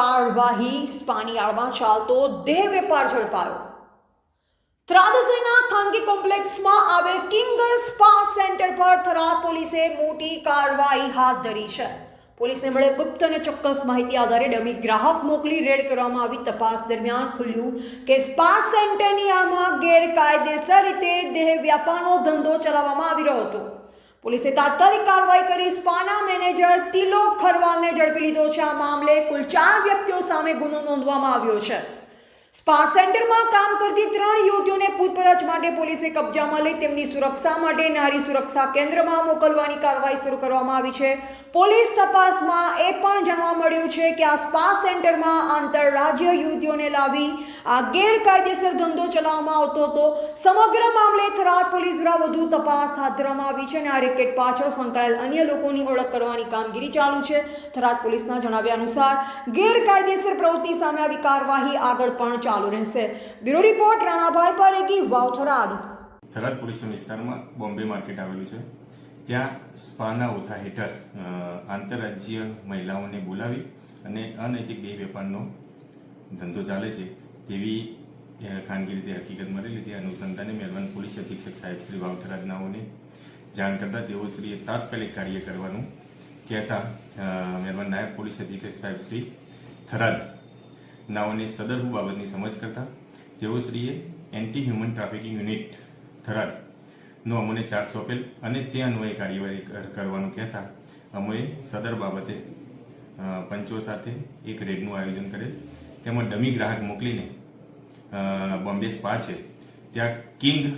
કાર્યવાહી સ્પાની આડમાં ચાલતો દેહ વેપાર ઝડપાયો। ત્રાદસેના ખાનગી કોમ્પ્લેક્સમાં આવેલ કિંગ સ્પા સેન્ટર પર થરાદ પોલીસે મોટી કાર્યવાહી હાથ ધરી છે। પોલીસને મળે ગુપ્ત અને ચોક્કસ માહિતી આધારે ડમી ગ્રાહક મોકલી રેડ કરવામાં આવી। તપાસ દરમિયાન ખુલ્યું કે સ્પા સેન્ટરની આડમાં ગેરકાયદેસર રીતે દેહ વ્યાપારનો ધંધો ચલાવવામાં આવી રહ્યો હતો। પોલીસે તાત્કાલિક કાર્યવાહી કરી સ્પાના મેનેજર તિલોક ખરવાલને ઝડપી લીધો છે। આ મામલે કુલ 4 વ્યક્તિઓ સામે ગુનો નોંધવામાં આવ્યો છે। સ્પા સેન્ટરમાં કામ કરતી 3 યુવતીઓને પૂછપરછ માટે પોલીસે કબજામાં લઈ તેમની સુરક્ષા માટે નારી સુરક્ષા કેન્દ્રમાં મોકલવાની કાર્યવાહી શરૂ કરવામાં આવી છે। પોલીસ તપાસમાં એ પણ જાણવા મળ્યું છે કે આ સ્પા સેન્ટરમાં આંતરરાજ્ય યુવતીઓને લાવી આ ગેરકાયદેસર ધંધો ચલાવવામાં આવતો હતો। સમગ્ર મામલે થરાદ પોલીસ દ્વારા વધુ તપાસ હાથ ધરવામાં આવી છે અને આ રેકેટ પાછળ સંકળાયેલ અન્ય લોકોની ઓળખ કરવાની કામગીરી ચાલુ છે। થરાદ પોલીસના જણાવ્યા અનુસાર ગેરકાયદેસર પ્રવૃત્તિ સામે આવી કાર્યવાહી આગળ પણ ચાલુ રહેશે। બ્યુરો રિપોર્ટ રાણાભાઈ પારેગી, વાવ, થરાદ। થરાદ પોલીસ વિસ્તારમાં બોમ્બે માર્કેટ આવેલું છે। ત્યાં સ્પાના ઓથા હેઠળ આંતરરાજ્ય મહિલાઓને બોલાવી અને અનૈતિક દેહ વેપારનો ધંધો ચાલે છે તેવી ખાનગી રીતે હકીકત મળેલી। તે અનુસંધાને મહેરબાન પોલીસ અધિક્ષક સાહેબ શ્રી વાવ થરાદનાઓને જાણ કરતા તેઓ શ્રીએ તાત્કાલિક કાર્ય કરવાનું કહેતા મહેરબાન નાયબ પોલીસ અધિક્ષક સાહેબ શ્રી થરાદ નાઓને સદર બાબતની સમજ કરતા તેઓ શ્રીએ એન્ટી હ્યુમન ટ્રાફિકિંગ યુનિટ થરાદનો અમોને ચાર્જ સોંપેલ અને તે અન્વયે કાર્યવાહી કરવાનું કહેતા અમોએ સદર બાબતે પંચો સાથે એક રેડનું આયોજન કરેલ। તેમાં ડમી ગ્રાહક મોકલીને બોમ્બે સ્પા છે ત્યાં કિંગ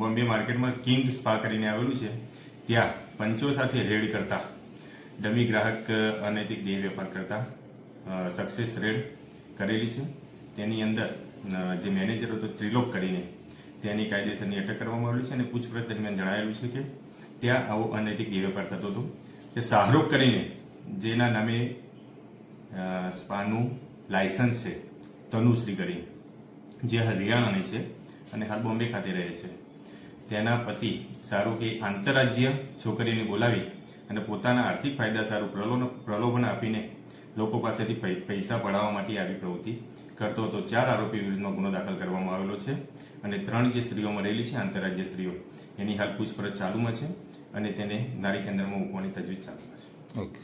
બોમ્બે માર્કેટમાં કિંગ સ્પા કરીને આવેલું છે ત્યાં પંચો સાથે રેડ કરતા ડમી ગ્રાહક અનૈતિક દેહ વેપાર કરતા સક્સેસ રેડ કરેલી છે। તેની અંદર જે મેનેજર હતો ત્રિલોક કરીને તેની કાયદેસરની અટક કરવામાં આવેલી છે અને પૂછપરછ દરમિયાન જણાવેલું છે કે ત્યાં આવો અનૈતિક દેહ વેપાર થતો હતો। તે શાહરૂખ કરીને જેના નામે સ્પાનું લાયસન્સ છે તનુશ્રી કરીને જે હરિયાણાની છે અને હાલ બોમ્બે ખાતે રહે છે, તેના પતિ શાહરૂખે આંતરરાજ્ય છોકરીને બોલાવી અને પોતાના આર્થિક ફાયદા સારું પ્રલોભન આપીને લોકો પાસેથી પૈસા પડાવવા માટે આવી પ્રવૃત્તિ કરતો હતો। 4 આરોપી વિરુદ્ધમાં ગુનો દાખલ કરવામાં આવેલો છે અને 3 જે સ્ત્રીઓ મળેલી છે આંતરરાજ્ય સ્ત્રીઓ એની હાલ પૂછપરછ ચાલુમાં છે અને તેને નારી કેન્દ્રમાં મૂકવાની તજવીજ ચાલુમાં છે। ઓકે।